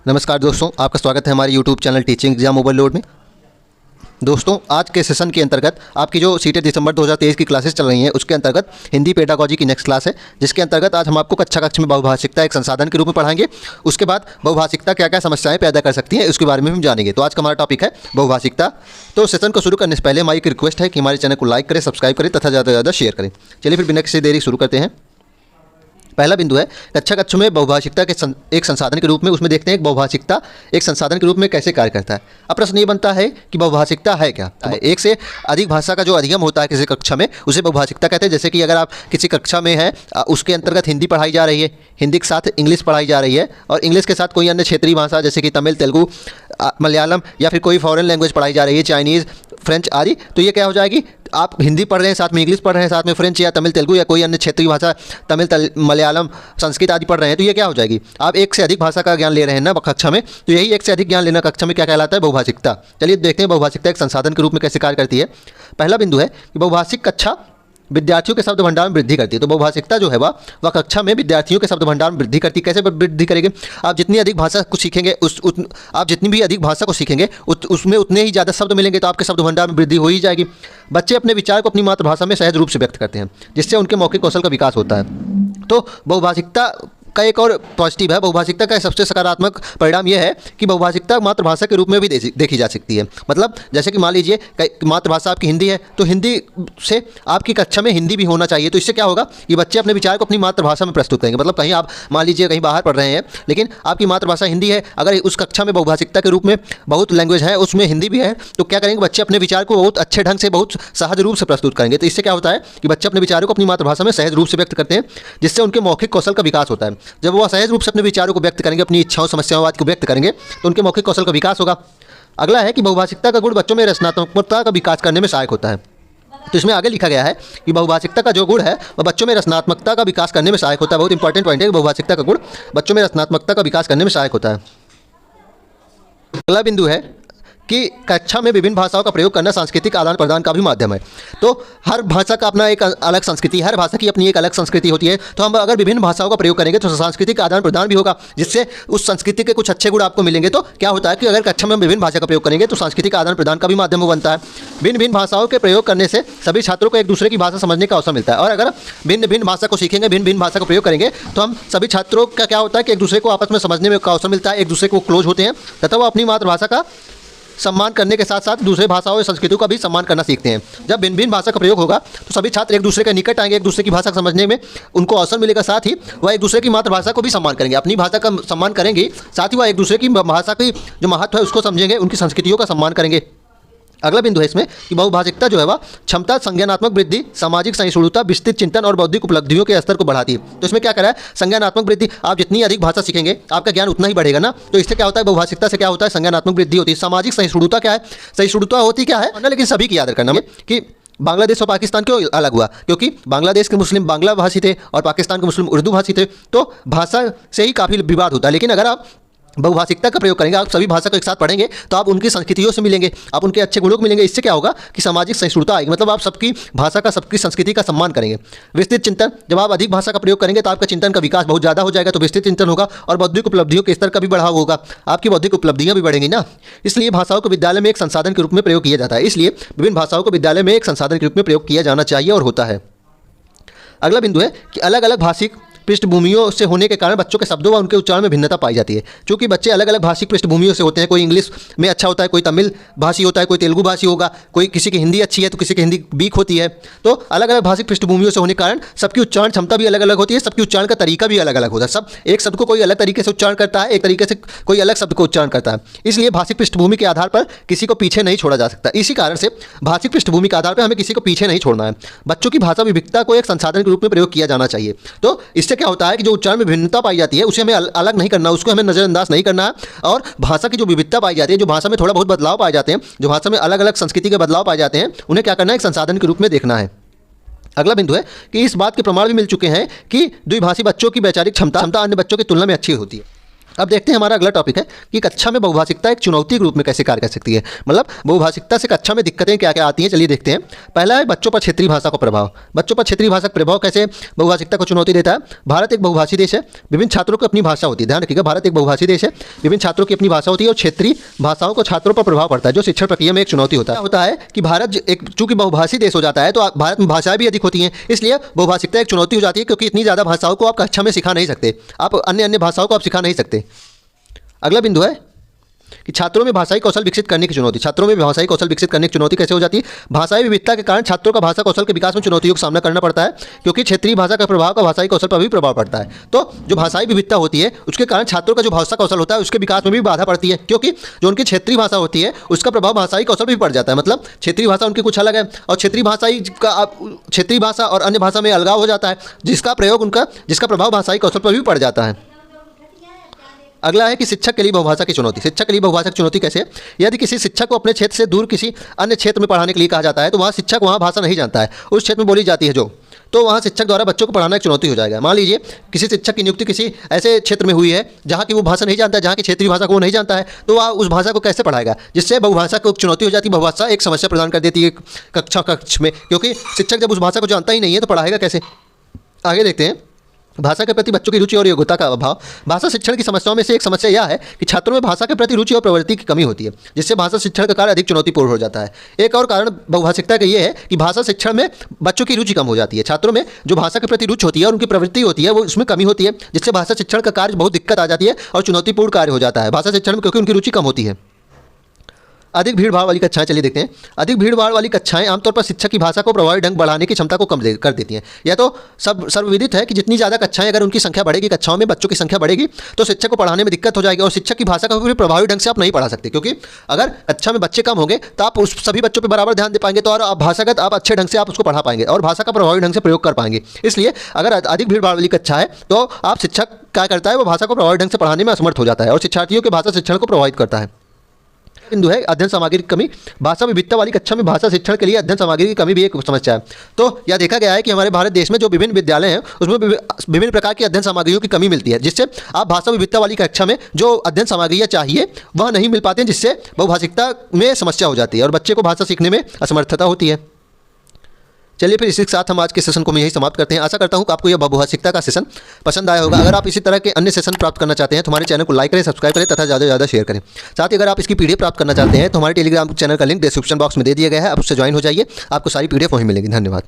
नमस्कार दोस्तों, आपका स्वागत है हमारे YouTube channel teaching exam overload में। दोस्तों, आज के सेशन के अंतर्गत आपकी जो सीटेट दिसंबर 2023 की क्लासेस चल रही हैं उसके अंतर्गत हिंदी पेडागोजी की नेक्स्ट क्लास है, जिसके अंतर्गत आज हम आपको कक्षा में बहुभाषिकता एक संसाधन के रूप में पढ़ाएंगे। उसके बाद बहुभाषिकता क्या क्या समस्याएं पैदा कर सकती हैं उसके बारे में हम जानेंगे। तो आज का हमारा टॉपिक है बहुभाषिकता। तो सेशन को शुरू करने से पहले हमारी एक रिक्वेस्ट है कि हमारे चैनल को लाइक करें, सब्सक्राइब करें तथा ज़्यादा से ज़्यादा शेयर करें। चलिए फिर बिना किसी देरी शुरू करते हैं। पहला बिंदु है कक्षा में बहुभाषिकता के एक संसाधन के रूप में। उसमें देखते हैं कि बहुभाषिकता एक संसाधन के रूप में कैसे कार्य करता है। अब प्रश्न ये बनता है कि बहुभाषिकता है क्या। एक से अधिक भाषा का जो अधिगम होता है किसी कक्षा में उसे बहुभाषिकता कहते हैं। जैसे कि अगर आप किसी कक्षा में हैं, उसके अंतर्गत हिंदी पढ़ाई जा रही है, हिंदी के साथ इंग्लिश पढ़ाई जा रही है और इंग्लिश के साथ कोई अन्य क्षेत्रीय भाषा जैसे कि तमिल, तेलुगु, मलयालम या फिर कोई फॉरेन लैंग्वेज पढ़ाई जा रही है, चाइनीज़, फ्रेंच आदि। तो ये क्या हो जाएगी, आप हिंदी पढ़ रहे हैं, साथ में इंग्लिश पढ़ रहे हैं, साथ में फ्रेंच या तमिल, तेलुगु या कोई अन्य क्षेत्रीय भाषा तमिल, मलयालम, संस्कृत आदि पढ़ रहे हैं, तो ये क्या हो जाएगी, आप एक से अधिक भाषा का ज्ञान ले रहे हैं ना कक्षा में। तो यही एक से अधिक ज्ञान लेना कक्षा में क्या कहलाता है, बहुभाषिकता। चलिए देखते हैं बहुभाषिकता एक संसाधन के रूप में कैसे कार्य करती है। पहला बिंदु है कि बहुभाषिक कक्षा विद्यार्थियों के शब्द भंडार में वृद्धि करती है। तो बहुभाषिकता जो है वह कक्षा में विद्यार्थियों के शब्द भंडार में वृद्धि करती है। कैसे वृद्धि करेंगे, आप जितनी अधिक भाषा को सीखेंगे आप जितनी भी अधिक भाषा को सीखेंगे उसमें उतने ही ज़्यादा शब्द मिलेंगे, तो आपके शब्द भंडार में वृद्धि हो ही जाएगी। बच्चे अपने विचार को अपनी मातृभाषा में सहज रूप से व्यक्त करते हैं, जिससे उनके मौखिक कौशल का विकास होता है। तो बहुभाषिकता का एक और पॉजिटिव है, बहुभाषिकता का सबसे सकारात्मक परिणाम यह है कि बहुभाषिकता मातृभाषा के रूप में भी देखी जा सकती है। मतलब जैसे कि मान लीजिए मातृभाषा आपकी हिंदी है, तो हिंदी से आपकी कक्षा में हिंदी भी होना चाहिए। तो इससे क्या होगा कि बच्चे अपने विचार को अपनी मातृभाषा में प्रस्तुत करेंगे। मतलब कहीं आप मान लीजिए कहीं बाहर पढ़ रहे हैं लेकिन आपकी मातृभाषा हिंदी है, अगर उस कक्षा में बहुभाषिकता के रूप में बहुत लैंग्वेज है, उसमें हिंदी भी है, तो क्या करेंगे, बच्चे अपने विचार को बहुत अच्छे ढंग से, बहुत सहज रूप से प्रस्तुत करेंगे। तो इससे क्या होता है कि बच्चे अपने विचारों को अपनी मातृभाषा में सहज रूप से व्यक्त करते हैं, जिससे उनके मौखिक कौशल का विकास होता है। जब वह सहज रूप से अपने विचारों को व्यक्त करेंगे, अपनी इच्छाओं, समस्याओं आदि को व्यक्त करेंगे, तो उनके मौखिक कौशल का विकास होगा। अगला है कि बहुभाषिकता का गुण बच्चों में रचनात्मकता का विकास करने में सहायक होता है। तो इसमें आगे लिखा गया है कि बहुभाषिकता का जो गुण है वह बच्चों में रचनात्मकता का विकास करने में सहायक होता है। बहुत इंपॉर्टेंट पॉइंट है कि बहुभाषिकता का गुण बच्चों में रचनात्मकता का विकास करने में सहायक होता है। अगला बिंदु है कि कक्षा में विभिन्न भाषाओं का प्रयोग करना सांस्कृतिक आदान प्रदान का भी माध्यम है। तो हर भाषा का अपना एक अलग संस्कृति, हर भाषा की अपनी एक अलग संस्कृति होती है। तो हम अगर विभिन्न भाषाओं का प्रयोग करेंगे तो सांस्कृतिक आदान प्रदान भी होगा, जिससे उस संस्कृति के कुछ अच्छे गुण आपको मिलेंगे। तो क्या होता है कि अगर कक्षा में हम विभिन्न भाषा का प्रयोग करेंगे तो सांस्कृतिक आदान प्रदान का भी माध्यम बनता है। भिन्न भिन्न भाषाओं के प्रयोग करने से सभी छात्रों को एक दूसरे की भाषा समझने का अवसर मिलता है। और अगर भिन्न भिन्न भाषा को सीखेंगे, भिन्न भिन्न भाषा का प्रयोग करेंगे, तो हम सभी छात्रों का क्या होता है कि एक दूसरे को आपस में समझने में का अवसर मिलता है, एक दूसरे को क्लोज होते हैं तथा वो अपनी मातृभाषा का सम्मान करने के साथ साथ दूसरे भाषाओं और संस्कृतियों का भी सम्मान करना सीखते हैं। जब भिन्न भिन्न भाषा का प्रयोग होगा तो सभी छात्र एक दूसरे के निकट आएंगे, एक दूसरे की भाषा समझने में उनको अवसर मिलेगा। साथ ही वह एक दूसरे की मातृभाषा को भी सम्मान करेंगे, अपनी भाषा का सम्मान करेंगे, साथ ही वह एक दूसरे की भाषा की जो महत्व है उसको समझेंगे, उनकी संस्कृतियों का सम्मान करेंगे। अगला बिंदु है इसमें कि बहुभाषिकता जो है वह क्षमता, संज्ञानात्मक वृद्धि, सामाजिक सहिष्णुता, विस्तृत चिंतन और बौद्धिक उपलब्धियों के स्तर को बढ़ाती है। तो इसमें क्या करा है, संज्ञानात्मक वृद्धि, आप जितनी अधिक भाषा सीखेंगे आपका ज्ञान उतना ही बढ़ेगा ना। तो इससे क्या होता है, बहुभाषिकता से क्या होता है, संज्ञानात्मक वृद्धि होती है। सामाजिक सहिष्णुता क्या है, सहिष्णुता होती क्या है, लेकिन सभी की याद रखना कि बांग्लादेश और पाकिस्तान क्यों अलग हुआ, क्योंकि बांग्लादेश के मुस्लिम बांग्ला भाषी थे और पाकिस्तान के मुस्लिम उर्दू भाषी थे। तो भाषा से ही काफ़ी विवाद होता है। लेकिन अगर आप बहुभाषिकता का प्रयोग करेंगे, आप सभी भाषा को एक साथ पढ़ेंगे, तो आप उनकी संस्कृतियों से मिलेंगे, आप उनके अच्छे गुणों को मिलेंगे। इससे क्या होगा कि सामाजिक सहिष्णुता आएगी, मतलब आप सबकी भाषा का, सबकी संस्कृति का सम्मान करेंगे। विस्तृत चिंतन, जब आप अधिक भाषा का प्रयोग करेंगे तो आपका चिंतन का विकास बहुत ज़्यादा हो जाएगा, तो विस्तृत चिंतन होगा और बौद्धिक उपलब्धियों के स्तर का भी बढ़ाव होगा, आपकी बौद्धिक उपलब्धियाँ भी बढ़ेंगी ना। इसलिए भाषाओं को विद्यालय में एक संसाधन के रूप में प्रयोग किया जाता है। इसलिए विभिन्न भाषाओं को विद्यालय में एक संसाधन के रूप में प्रयोग किया जाना चाहिए और होता है। अगला बिंदु है कि अलग अलग भाषिक पृष्ठभूमियों से होने के कारण बच्चों के शब्दों व उनके उच्चारण में भिन्नता पाई जाती है। क्योंकि बच्चे अलग अलग भाषिक पृष्ठभूमियों से होते हैं, कोई इंग्लिश में अच्छा होता है, कोई तमिल भाषी होता है, कोई तेलुगु भाषी होगा, कोई किसी की हिंदी अच्छी है तो किसी की हिंदी वीक होती है। तो अलग अलग भाषिक पृष्ठभूमियों से होने के कारण सबकी उच्चारण क्षमता भी अलग अलग होती है, सबकी उच्चारण का तरीका भी अलग अलग होता है। सब एक शब्द को कोई अलग तरीके से उच्चारण करता है, एक तरीके से कोई अलग शब्द को उच्चारण करता है। इसलिए भाषिक पृष्ठभूमि के आधार पर किसी को पीछे नहीं छोड़ा जा सकता। इसी कारण से भाषिक पृष्ठभूमि के आधार पर हमें किसी को पीछे नहीं छोड़ना है। बच्चों की भाषा विविधता को एक संसाधन के रूप में प्रयोग किया जाना चाहिए। तो इससे क्या होता है कि जो उच्चारण में भिन्नता पाई जाती है उसे हमें अलग नहीं करना, उसको हमें नज़रअंदाज नहीं करना है। और भाषा की जो विविधता पाई जाती है, जो भाषा में थोड़ा बहुत बदलाव पाए जाते हैं, जो भाषा में अलग अलग संस्कृति के बदलाव पाए जाते हैं, उन्हें क्या करना है, एक संसाधन के रूप में देखना है। अगला बिंदु है कि इस बात के प्रमाण भी मिल चुके हैं कि द्विभाषी बच्चों की वैचारिक क्षमता अन्य बच्चों की तुलना में अच्छी होती है। अब देखते हैं हमारा अगला टॉपिक है कि कक्षा में बहुभाषिकता एक चुनौती के रूप में कैसे कार्य कर सकती है। मतलब बहुभाषिकता से कक्षा में दिक्कतें क्या क्या आती हैं, चलिए देखते हैं। पहला है बच्चों पर क्षेत्रीय भाषा का प्रभाव। बच्चों पर क्षेत्रीय भाषा का प्रभाव कैसे बहुभाषिकता को चुनौती देता है। भारत एक बहुभाषी देश है, विभिन्न छात्रों की अपनी भाषा होती है। ध्यान रखिएगा, भारत एक बहुभाषी देश है, विभिन्न छात्रों की अपनी भाषा होती है और क्षेत्रीय भाषाओं को छात्रों पर प्रभाव पड़ता है, जो शिक्षण प्रक्रिया में एक चुनौती होता है कि भारत एक चूंकि बहुभाषी देश हो जाता है तो भारत में भाषाएं भी अधिक होती हैं, इसलिए बहुभाषिकता एक चुनौती हो जाती है, क्योंकि इतनी ज़्यादा भाषाओं को आप कक्षा में सिखा नहीं सकते, आप अन्य भाषाओं को आप सिखा नहीं सकते। अगला बिंदु है कि छात्रों में भाषाई कौशल विकसित करने की चुनौती। छात्रों में भाषाई कौशल विकसित करने की चुनौती कैसे हो जाती है। भाषाई विविधता के कारण छात्रों का भाषा कौशल के विकास में चुनौतियों का सामना करना पड़ता है, क्योंकि क्षेत्रीय भाषा का प्रभाव का भाषाई कौशल पर भी प्रभाव पड़ता है। तो जो भाषाई विविधता होती है उसके कारण छात्रों का जो भाषा कौशल होता है उसके विकास में भी बाधा पड़ती है, क्योंकि जो उनकी क्षेत्रीय भाषा होती है उसका प्रभाव भाषाई कौशल भी पड़ जाता है। मतलब क्षेत्रीय भाषा उनकी कुछ अलग है और क्षेत्रीय भाषा और अन्य भाषा में अलगाव हो जाता है, जिसका प्रभाव भाषाई कौशल पर भी पड़ जाता है। अगला है कि शिक्षक के लिए बहुभाषा की चुनौती। शिक्षक के लिए बहुभाषा की चुनौती कैसे। यदि किसी शिक्षक को अपने क्षेत्र से दूर किसी अन्य क्षेत्र में पढ़ाने के लिए कहा जाता है तो वहाँ शिक्षक वहाँ भाषा नहीं जानता है, उस क्षेत्र में बोली जाती है तो वहाँ शिक्षक द्वारा बच्चों को पढ़ाना एक चुनौती हो जाएगा। मान लीजिए किसी शिक्षक की नियुक्ति किसी ऐसे क्षेत्र में हुई है जहाँ की वो भाषा नहीं जानता है, जहाँ की क्षेत्रीय भाषा को वो नहीं जानता है, तो वह उस भाषा को कैसे पढ़ाएगा, जिससे बहुभाषा को चुनौती हो जाती है। बहुभाषा एक समस्या प्रदान कर देती है कक्ष में, क्योंकि शिक्षक जब उस भाषा को जानता ही नहीं है तो पढ़ाएगा कैसे। आगे देखते हैं भाषा के प्रति बच्चों की रुचि और योग्यता का अभाव। भाषा शिक्षण की समस्याओं में से एक समस्या यह है कि छात्रों में भाषा के प्रति रुचि और प्रवृत्ति की कमी होती है, जिससे भाषा शिक्षण का कार्य अधिक चुनौतीपूर्ण हो जाता है। एक और कारण बहुभाषिकता का ये है कि भाषा शिक्षण में बच्चों की रुचि कम हो जाती है। छात्रों में जो भाषा के प्रति रुचि होती है और उनकी प्रवृत्ति होती है वो उसमें कमी होती है, जिससे भाषा शिक्षण का कार्य बहुत दिक्कत आ जाती है और चुनौतीपूर्ण कार्य हो जाता है भाषा शिक्षण में, क्योंकि उनकी रुचि कम होती है। अधिक भीड़ भाड़ वाली कक्षाएं, चलिए देखते हैं। अधिक भीड़ भाड़ वाली कक्षाएं आमतौर पर शिक्षक की भाषा को प्रभावी ढंग बढ़ाने की क्षमता को कम कर देती हैं। यह तो सर्वविदित है कि जितनी ज़्यादा कक्षाएं अगर उनकी संख्या बढ़ेगी, कक्षाओं में बच्चों की संख्या बढ़ेगी तो शिक्षक को पढ़ाने में दिक्कत हो जाएगी और शिक्षक की भाषा को भी प्रभावी ढंग से आप नहीं पढ़ा सकते, क्योंकि अगर कक्षा में बच्चे कम होंगे तो आप उस सभी बच्चों पर बराबर ध्यान दे पाएंगे, तो और आप भाषागत आप अच्छे ढंग से आप उसको पढ़ा पाएंगे और भाषा का प्रभावी ढंग से प्रयोग कर पाएंगे। इसलिए अगर अधिक भीड़ भाड़ वाली कक्षा है तो आप शिक्षक क्या करता है, वो भाषा को प्रभावी ढंग से पढ़ाने में असमर्थ हो जाता है और शिक्षार्थियों के भाषा शिक्षण को प्रभावित करता है। बिंदु है अध्ययन सामग्री की कमी। भाषा विविधता वाली कक्षा में भाषा शिक्षण के लिए अध्ययन सामग्री की कमी भी एक समस्या है। तो यह देखा गया है कि हमारे भारत देश में जो विभिन्न विद्यालय हैं उसमें विभिन्न प्रकार की अध्ययन सामग्रियों की कमी मिलती है, जिससे आप भाषा विविधता वाली कक्षा में जो अध्ययन सामग्रियाँ चाहिए वह नहीं मिल पाते हैं, जिससे बहुभाषिकता में समस्या हो जाती है और बच्चे को भाषा सीखने में असमर्थता होती है। चलिए फिर इसी के साथ हम आज के सेशन को यही समाप्त करते हैं। आशा करता हूं कि आपको यह बहुभाषिकता का सेशन पसंद आया होगा। अगर आप इसी तरह के अन्य सेशन प्राप्त करना चाहते हैं तो हमारे चैनल को लाइक करें, सब्सक्राइब करें तथा ज़्यादा से ज़्यादा शेयर करें। साथ ही अगर आप इसकी पीडीएफ प्राप्त करना चाहते हैं तो हमारे टेलीग्राम चैनल का लिंक डिस्क्रिप्शन बॉक्स में दे दिया गया है, आप उससे ज्वाइन हो जाइए, आपको सारी पीडीएफ वहीं मिलेगी। धन्यवाद।